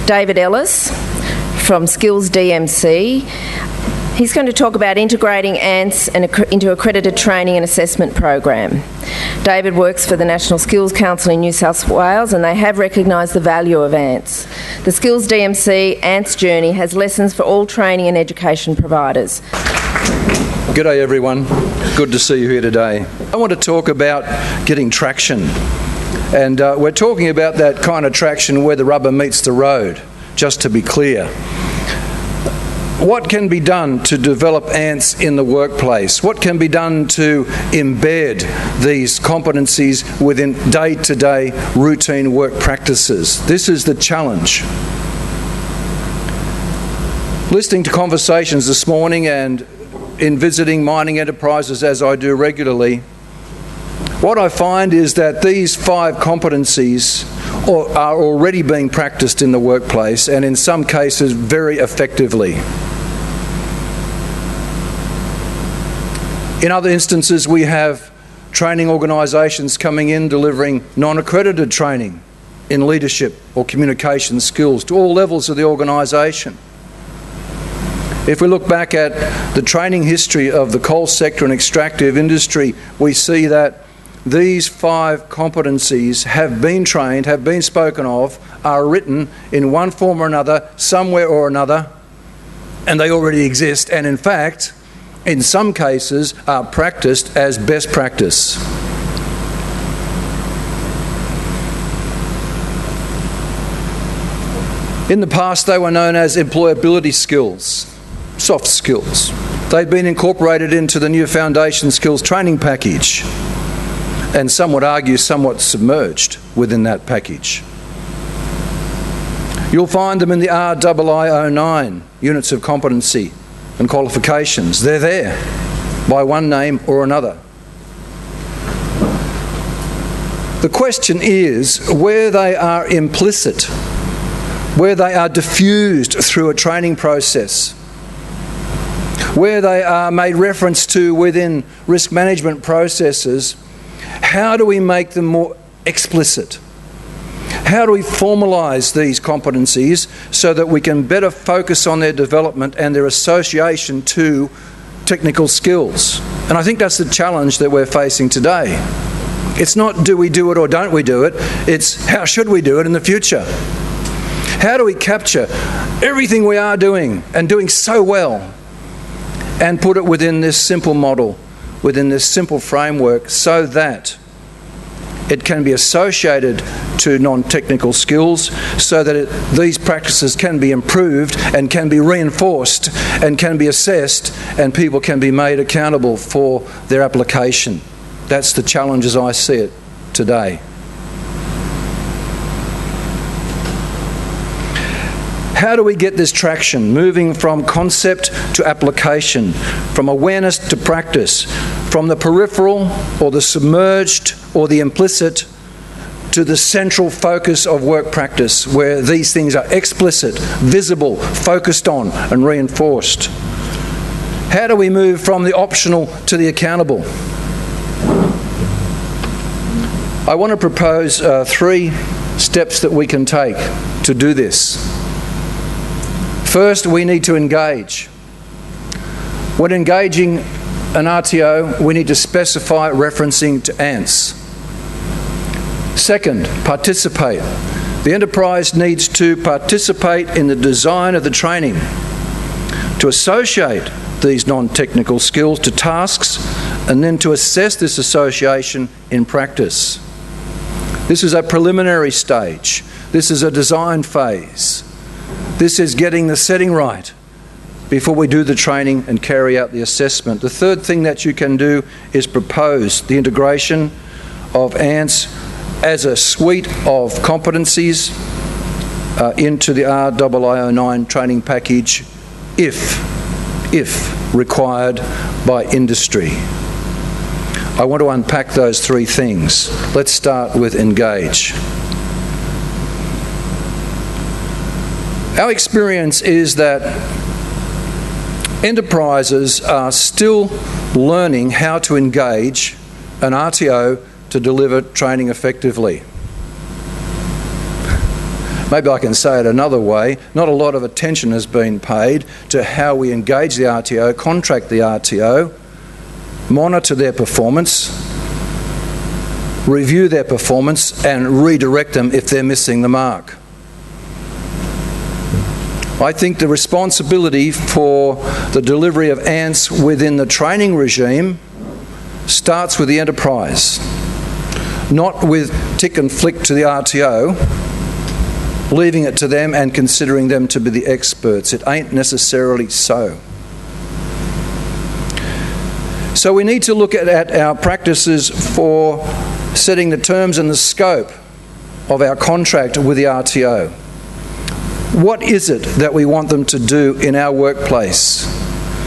David Ellis from Skills DMC. He's going to talk about integrating ANTS into accredited training and assessment program. David works for the National Skills Council in New South Wales, and they have recognised the value of ANTS. The Skills DMC ANTS journey has lessons for all training and education providers. G'day everyone, good to see you here today. I want to talk about getting traction, and we're talking about that kind of traction where the rubber meets the road, just to be clear. What can be done to develop ANTS in the workplace? What can be done to embed these competencies within day-to-day routine work practices? This is the challenge. Listening to conversations this morning and in visiting mining enterprises as I do regularly, what I find is that these 5 competencies are already being practiced in the workplace, and in some cases very effectively. In other instances, we have training organisations coming in delivering non-accredited training in leadership or communication skills to all levels of the organisation. If we look back at the training history of the coal sector and extractive industry, we see that these 5 competencies have been trained, have been spoken of, are written in one form or another, somewhere or another, and they already exist, and in fact, in some cases, are practiced as best practice. In the past, they were known as employability skills, soft skills. They've been incorporated into the new foundation skills training package, and some would argue somewhat submerged within that package. You'll find them in the RII09 units of competency and qualifications. They're there by one name or another. The question is where they are implicit, where they are diffused through a training process, where they are made reference to within risk management processes. How do we make them more explicit? How do we formalise these competencies so that we can better focus on their development and their association to technical skills? And I think that's the challenge that we're facing today. It's not do we do it or don't we do it, it's how should we do it in the future? How do we capture everything we are doing and doing so well and put it within this simple model, within this simple framework, so that it can be associated to non-technical skills, so that these practices can be improved and can be reinforced and can be assessed, and people can be made accountable for their application. That's the challenge as I see it today. How do we get this traction, moving from concept to application, from awareness to practice, from the peripheral or the submerged or the implicit to the central focus of work practice, where these things are explicit, visible, focused on and reinforced? How do we move from the optional to the accountable? I want to propose 3 steps that we can take to do this. First, we need to engage. When engaging an RTO, we need to specify referencing to ANTS. Second, participate. The enterprise needs to participate in the design of the training, to associate these non-technical skills to tasks, and then to assess this association in practice. This is a preliminary stage. This is a design phase. This is getting the setting right before we do the training and carry out the assessment. The third thing that you can do is propose the integration of ANTS as a suite of competencies into the RII09 training package if required by industry. I want to unpack those 3 things. Let's start with engage. Our experience is that enterprises are still learning how to engage an RTO to deliver training effectively. Maybe I can say it another way. Not a lot of attention has been paid to how we engage the RTO, contract the RTO, monitor their performance, review their performance and redirect them if they're missing the mark. I think the responsibility for the delivery of ANTS within the training regime starts with the enterprise, not with tick and flick to the RTO, leaving it to them and considering them to be the experts. It ain't necessarily so. So we need to look at our practices for setting the terms and the scope of our contract with the RTO. What is it that we want them to do in our workplace?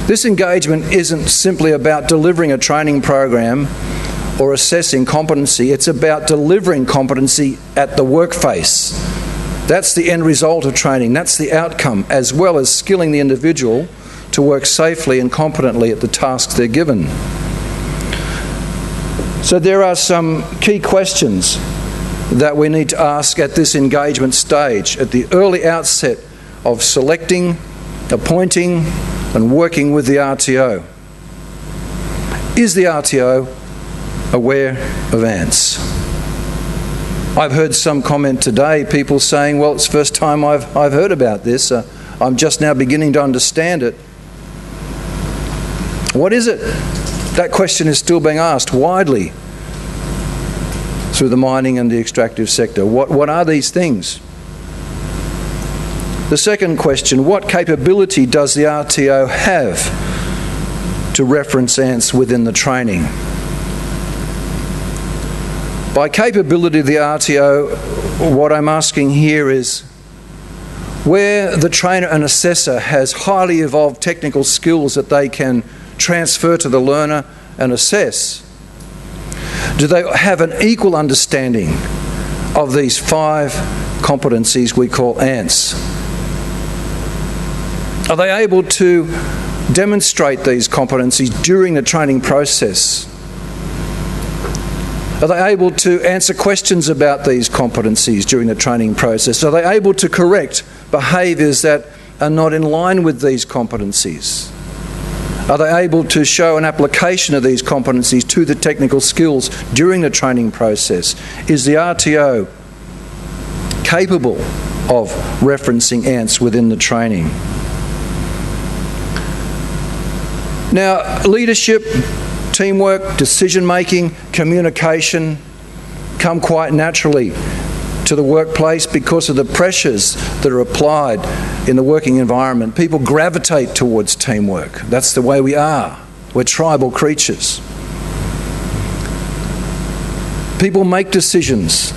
This engagement isn't simply about delivering a training program or assessing competency. It's about delivering competency at the workface. That's the end result of training. That's the outcome, as well as skilling the individual to work safely and competently at the tasks they're given. So there are some key questions that we need to ask at this engagement stage, at the early outset of selecting, appointing and working with the RTO. Is the RTO aware of ANTS? I've heard some comment today, people saying, well, it's the first time I've heard about this. I'm just now beginning to understand it. What is it? That question is still being asked widely through the mining and the extractive sector. What are these things? The second question, what capability does the RTO have to reference ANTS within the training? By capability of the RTO, what I'm asking here is where the trainer and assessor has highly evolved technical skills that they can transfer to the learner and assess, do they have an equal understanding of these 5 competencies we call ANTS? Are they able to demonstrate these competencies during the training process? Are they able to answer questions about these competencies during the training process? Are they able to correct behaviours that are not in line with these competencies? Are they able to show an application of these competencies to the technical skills during the training process? Is the RTO capable of referencing ANTS within the training? Now, leadership, teamwork, decision-making, communication come quite naturally to the workplace because of the pressures that are applied in the working environment. People gravitate towards teamwork. That's the way we are. We're tribal creatures. People make decisions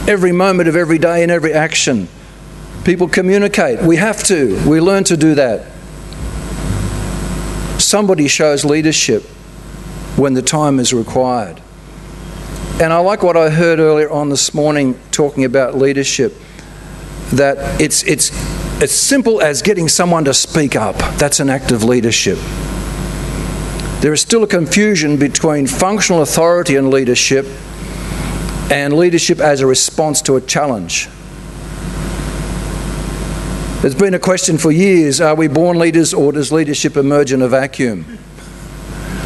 every moment of every day and every action. People communicate. We have to. We learn to do that. Somebody shows leadership when the time is required. And I like what I heard earlier on this morning talking about leadership, that it's as simple as getting someone to speak up. That's an act of leadership. There is still a confusion between functional authority and leadership as a response to a challenge. There's been a question for years, are we born leaders or does leadership emerge in a vacuum?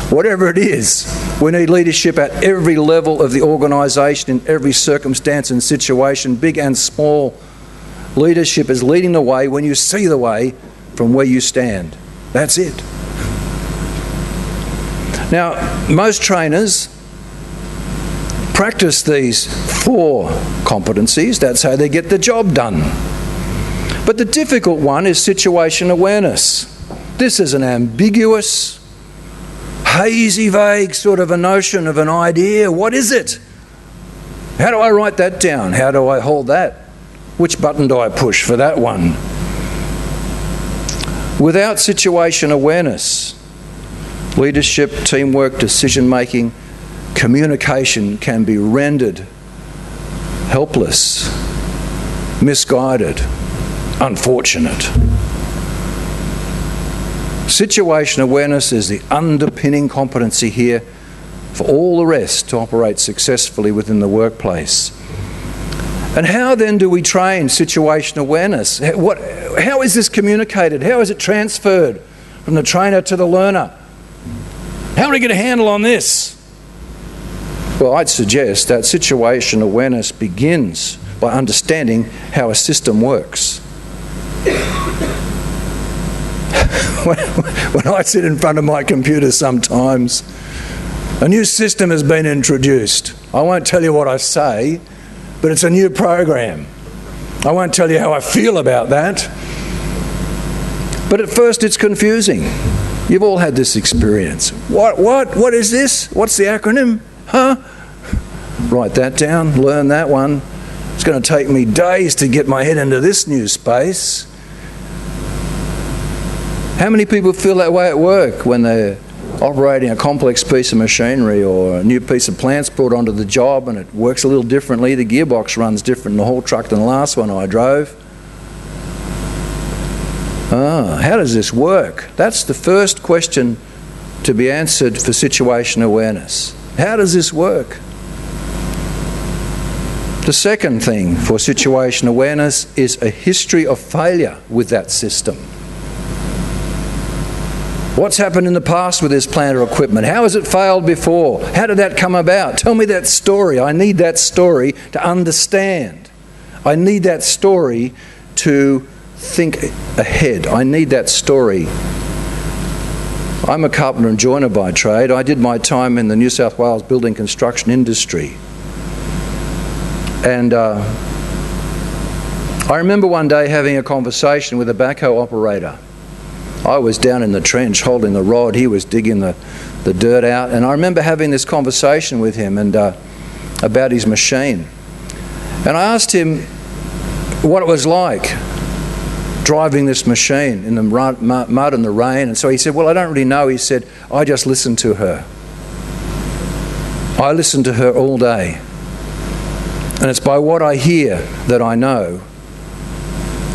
Whatever it is, we need leadership at every level of the organisation, in every circumstance and situation, big and small. Leadership is leading the way when you see the way from where you stand. That's it. Now, most trainers practice these 4 competencies. That's how they get the job done. But the difficult one is situation awareness. This is an ambiguous, hazy, vague sort of a notion of an idea. What is it? How do I write that down? How do I hold that? Which button do I push for that one? Without situation awareness, leadership, teamwork, decision-making, communication can be rendered helpless, misguided, unfortunate. Situation awareness is the underpinning competency here for all the rest to operate successfully within the workplace. And how then do we train situational awareness? How is this communicated? How is it transferred from the trainer to the learner? How do we get a handle on this? Well, I'd suggest that situational awareness begins by understanding how a system works. When I sit in front of my computer sometimes, a new system has been introduced. I won't tell you what I say, but it's a new program. I won't tell you how I feel about that. But at first it's confusing. You've all had this experience. What is this? What's the acronym? Huh? Write that down, learn that one. It's going to take me days to get my head into this new space. How many people feel that way at work when they're operating a complex piece of machinery or a new piece of plant's brought onto the job and it works a little differently, the gearbox runs different in the haul truck than the last one I drove? How does this work? That's the first question to be answered for situational awareness. How does this work? The second thing for situational awareness is a history of failure with that system. What's happened in the past with this plant or equipment? How has it failed before? How did that come about? Tell me that story. I need that story to understand. I need that story to think ahead. I need that story. I'm a carpenter and joiner by trade. I did my time in the New South Wales building construction industry. And I remember one day having a conversation with a backhoe operator. I was down in the trench holding the rod, he was digging the dirt out, and I remember having this conversation with him and about his machine. And I asked him what it was like driving this machine in the mud and the rain, and so he said, well, I don't really know. He said, I just listen to her. I listen to her all day. And it's by what I hear that I know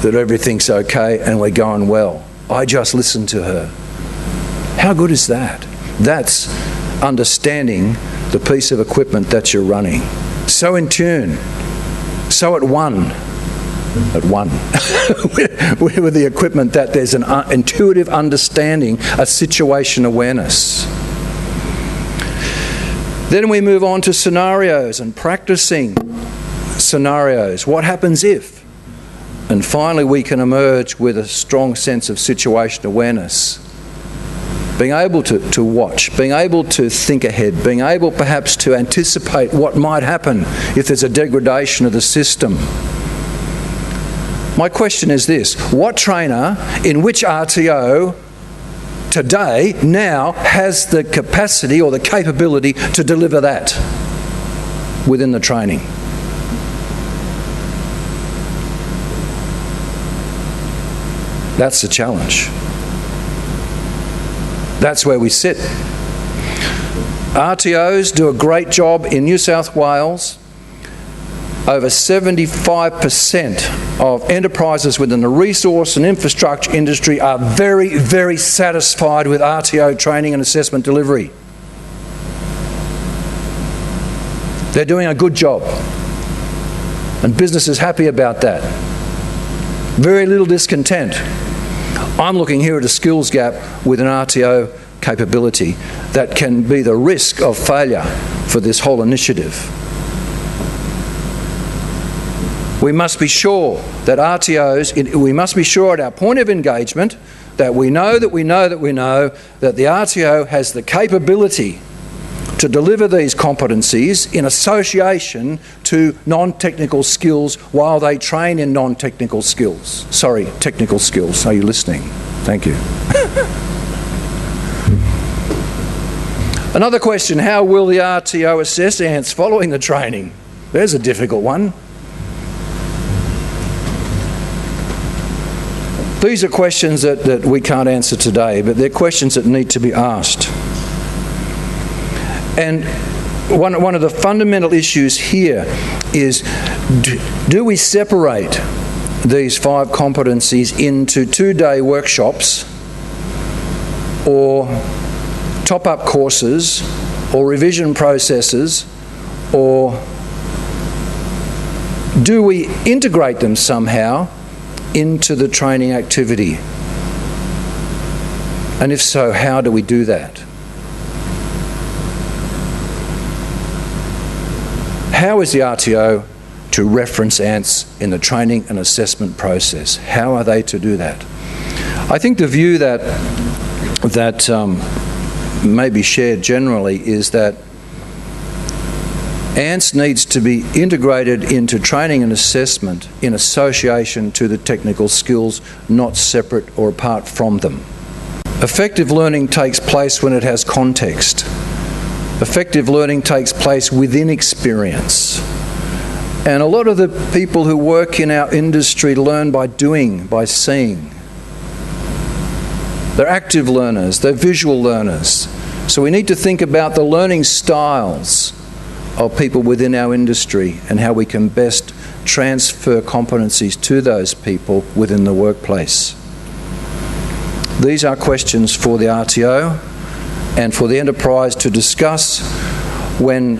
that everything's okay and we're going well. I just listen to her. How good is that? That's understanding the piece of equipment that you're running. So in tune, so at one with the equipment that there's an intuitive understanding, a situation awareness. Then we move on to scenarios and practicing scenarios. What happens if? And finally, we can emerge with a strong sense of situation awareness. Being able to watch, being able to think ahead, being able perhaps to anticipate what might happen if there's a degradation of the system. My question is this: what trainer in which RTO today now has the capacity or the capability to deliver that within the training? That's the challenge. That's where we sit. RTOs do a great job in New South Wales. Over 75% of enterprises within the resource and infrastructure industry are very, very satisfied with RTO training and assessment delivery. They're doing a good job. And business is happy about that. Very little discontent. I'm looking here at a skills gap with an RTO capability that can be the risk of failure for this whole initiative. We must be sure that RTOs, we must be sure at our point of engagement that we know that the RTO has the capability to deliver these competencies in association to non-technical skills while they train in non-technical skills. Sorry, technical skills. Are you listening? Thank you. Another question: how will the RTO assess ANTS following the training? There's a difficult one. These are questions that we can't answer today, but they're questions that need to be asked. And one of the fundamental issues here is, do we separate these 5 competencies into 2-day workshops or top-up courses or revision processes, or Do we integrate them somehow into the training activity? And if so, how do we do that? How is the RTO to reference ANTS in the training and assessment process? How are they to do that? I think the view that may be shared generally is that ANTS needs to be integrated into training and assessment in association to the technical skills, not separate or apart from them. Effective learning takes place when it has context. Effective learning takes place within experience. And a lot of the people who work in our industry learn by doing, by seeing. They're active learners, they're visual learners. So we need to think about the learning styles of people within our industry and how we can best transfer competencies to those people within the workplace. These are questions for the RTO and for the enterprise to discuss when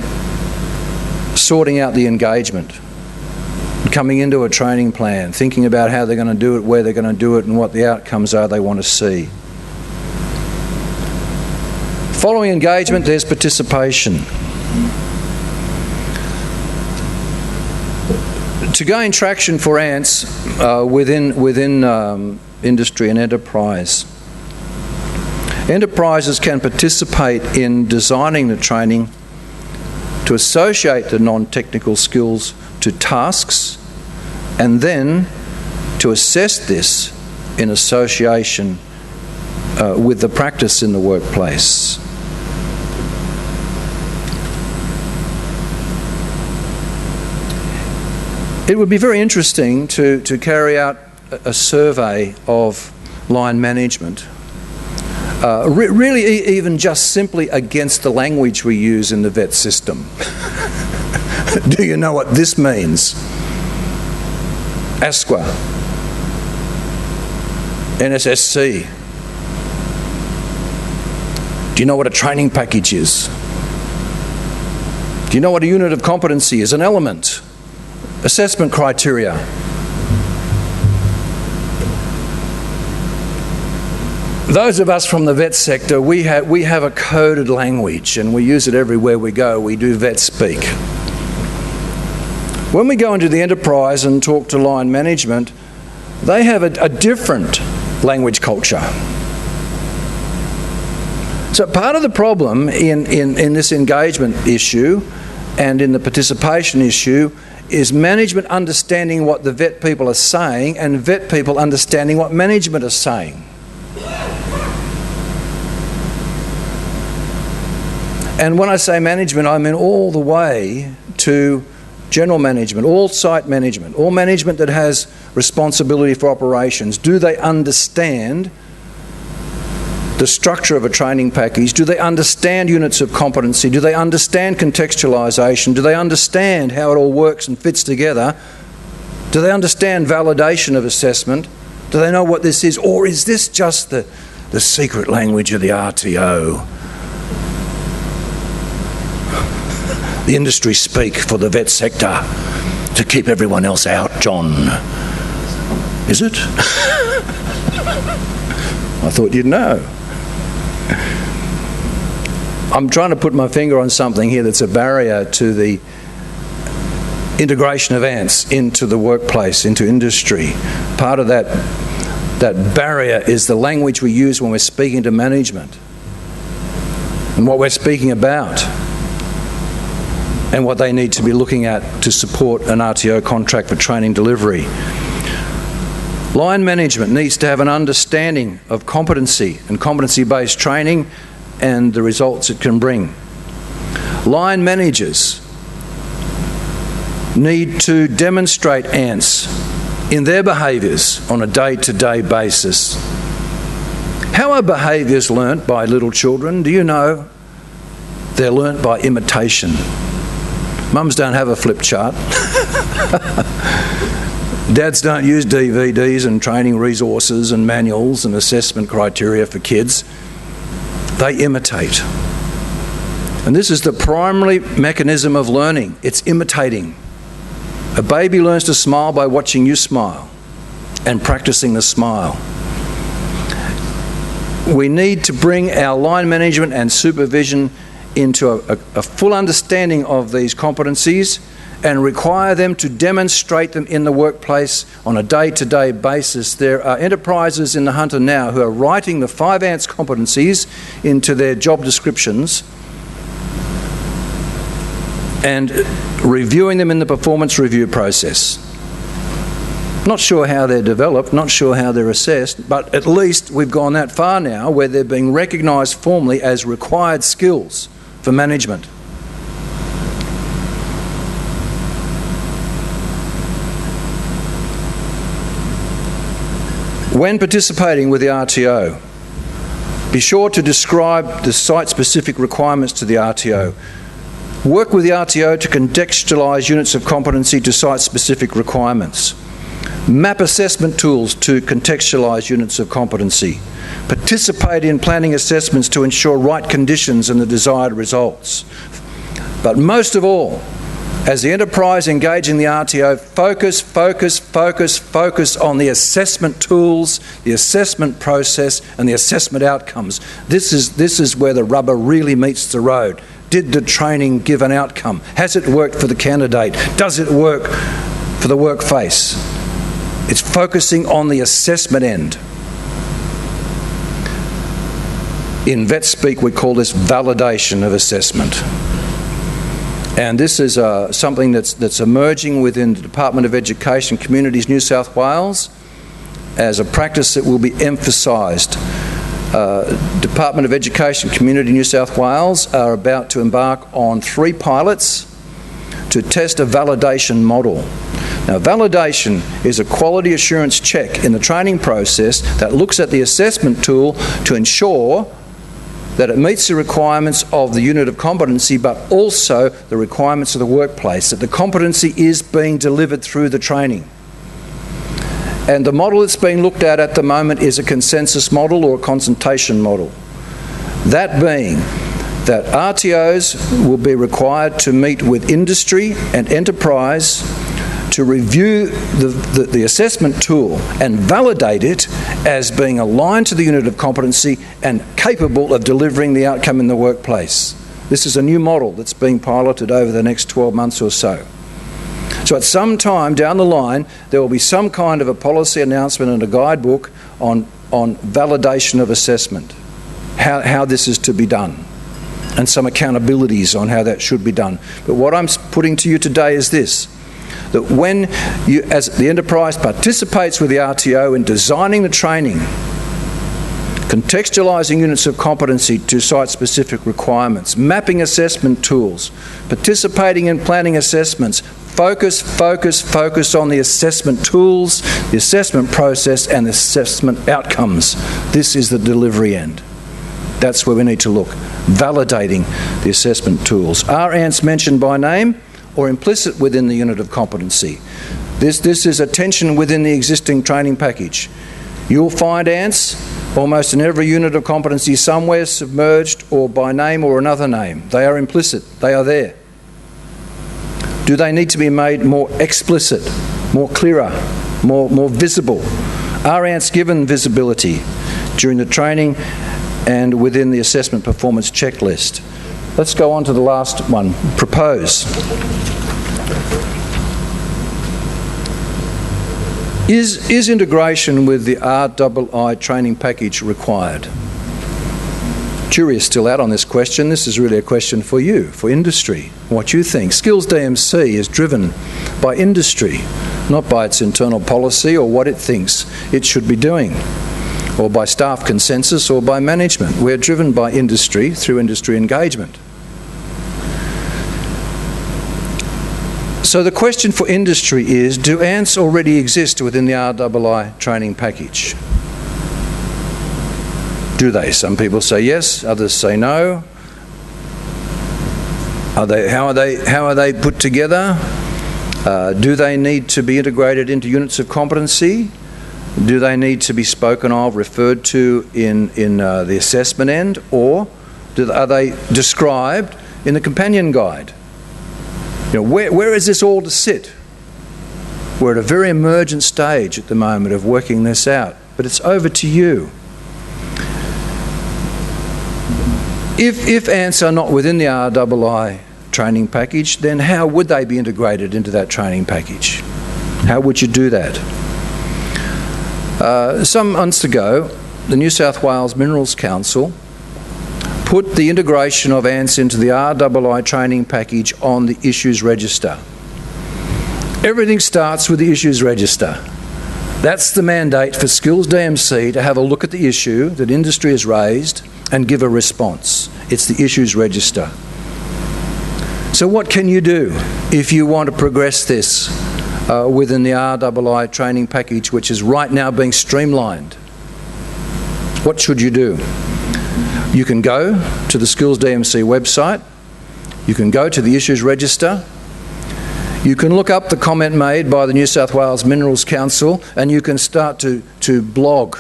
sorting out the engagement, coming into a training plan, thinking about how they're going to do it, where they're going to do it, and what the outcomes are they want to see. Following engagement, there's participation. To gain traction for ANTS within industry and enterprise, enterprises can participate in designing the training to associate the non-technical skills to tasks and then to assess this in association with the practice in the workplace. It would be very interesting to carry out a survey of line management, really even just simply against the language we use in the VET system. Do you know what this means? ASQA, NSSC. Do you know what a training package is? Do you know what a unit of competency is? An element. Assessment criteria. Those of us from the VET sector, we have a coded language and we use it everywhere we go. We do VET speak. When we go into the enterprise and talk to line management, they have a different language culture. So part of the problem in this engagement issue and in the participation issue is management understanding what the VET people are saying and VET people understanding what management are saying. And when I say management, I mean all the way to general management, all site management, all management that has responsibility for operations. Do they understand the structure of a training package? Do they understand units of competency? Do they understand contextualisation? Do they understand how it all works and fits together? Do they understand validation of assessment? Do they know what this is? Or is this just the secret language of the RTO? The industry speak for the VET sector to keep everyone else out, John. Is it? I thought you'd know. I'm trying to put my finger on something here that's a barrier to the integration of ANTS into the workplace, into industry. Part of that barrier is the language we use when we're speaking to management and what we're speaking about and what they need to be looking at to support an RTO contract for training delivery. Line management needs to have an understanding of competency and competency-based training and the results it can bring. Line managers need to demonstrate ANTS in their behaviours on a day-to-day basis. How are behaviours learnt by little children? Do you know? They're learnt by imitation. Mums don't have a flip chart. Dads don't use DVDs and training resources and manuals and assessment criteria for kids. They imitate. And this is the primary mechanism of learning. It's imitating. A baby learns to smile by watching you smile and practicing the smile. We need to bring our line management and supervision into a full understanding of these competencies and require them to demonstrate them in the workplace on a day-to-day basis. There are enterprises in the Hunter now who are writing the 5 ANTS competencies into their job descriptions and reviewing them in the performance review process. Not sure how they're developed, not sure how they're assessed, but at least we've gone that far now where they're being recognised formally as required skills for management. When participating with the RTO, be sure to describe the site-specific requirements to the RTO. Work with the RTO to contextualise units of competency to site-specific requirements. Map assessment tools to contextualise units of competency. Participate in planning assessments to ensure right conditions and the desired results. But most of all, as the enterprise engage in the RTO, focus on the assessment tools, the assessment process and the assessment outcomes. This is where the rubber really meets the road. Did the training give an outcome? Has it worked for the candidate? Does it work for the workplace? It's focusing on the assessment end. In vet speak, we call this validation of assessment. And this is something that's emerging within the Department of Education Communities New South Wales as a practice that will be emphasised. Department of Education Community New South Wales are about to embark on 3 pilots to test a validation model. Now, validation is a quality assurance check in the training process that looks at the assessment tool to ensure that it meets the requirements of the unit of competency, but also the requirements of the workplace, that the competency is being delivered through the training. And the model that's being looked at the moment is a consensus model or a consultation model. That being that RTOs will be required to meet with industry and enterprise to review the assessment tool and validate it as being aligned to the unit of competency and capable of delivering the outcome in the workplace. This is a new model that's being piloted over the next 12 months or so. So at some time down the line, there will be some kind of a policy announcement and a guidebook on validation of assessment, how this is to be done, and some accountabilities on how that should be done. But what I'm putting to you today is this: that when you, as the enterprise participates with the RTO in designing the training, contextualising units of competency to site-specific requirements, mapping assessment tools, participating in planning assessments, focus on the assessment tools, the assessment process and the assessment outcomes. This is the delivery end. That's where we need to look, validating the assessment tools. Are ANTS mentioned by name or implicit within the unit of competency? This is a tension within the existing training package. You'll find ANTS almost in every unit of competency somewhere submerged or by name or another name. They are implicit, they are there. Do they need to be made more explicit, more clearer, more visible? Are ANTS given visibility during the training and within the assessment performance checklist? Let's go on to the last one, propose. Is integration with the RII training package required? Jury is still out on this question. This is really a question for you, for industry, what you think. Skills DMC is driven by industry, not by its internal policy or what it thinks it should be doing, or by staff consensus or by management. We're driven by industry through industry engagement. So the question for industry is, do ANTS already exist within the RII training package? Do they? Some people say yes, others say no. How are they put together? Do they need to be integrated into units of competency? Do they need to be spoken of, referred to in the assessment end, or are they described in the companion guide? You know, where is this all to sit? We're at a very emergent stage at the moment of working this out, but it's over to you. If ANTS are not within the RII training package, then how would they be integrated into that training package? How would you do that? Some months ago, the New South Wales Minerals Council put the integration of ANTS into the RII training package on the issues register. Everything starts with the issues register. That's the mandate for Skills DMC to have a look at the issue that industry has raised and give a response. It's the issues register. So what can you do if you want to progress this within the RII training package, which is right now being streamlined? What should you do? You can go to the Skills DMC website, you can go to the issues register, you can look up the comment made by the New South Wales Minerals Council, and you can start to blog,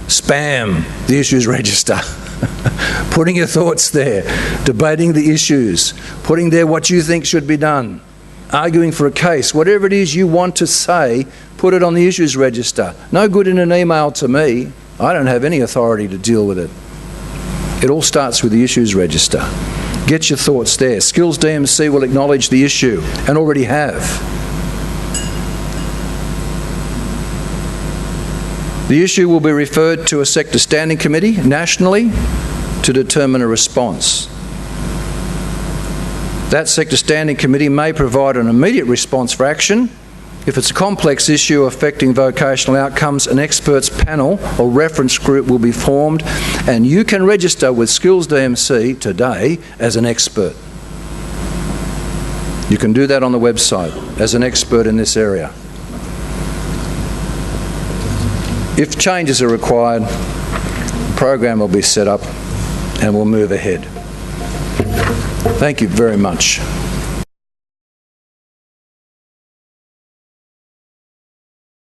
spam the issues register, putting your thoughts there, debating the issues, putting there what you think should be done, arguing for a case, whatever it is you want to say, put it on the issues register. No good in an email to me. I don't have any authority to deal with it. It all starts with the issues register. Get your thoughts there. Skills DMC will acknowledge the issue, and already have. The issue will be referred to a sector standing committee nationally to determine a response. That sector standing committee may provide an immediate response for action. If it's a complex issue affecting vocational outcomes, an experts panel or reference group will be formed, and you can register with Skills DMC today as an expert. You can do that on the website as an expert in this area. If changes are required, the program will be set up and we'll move ahead. Thank you very much.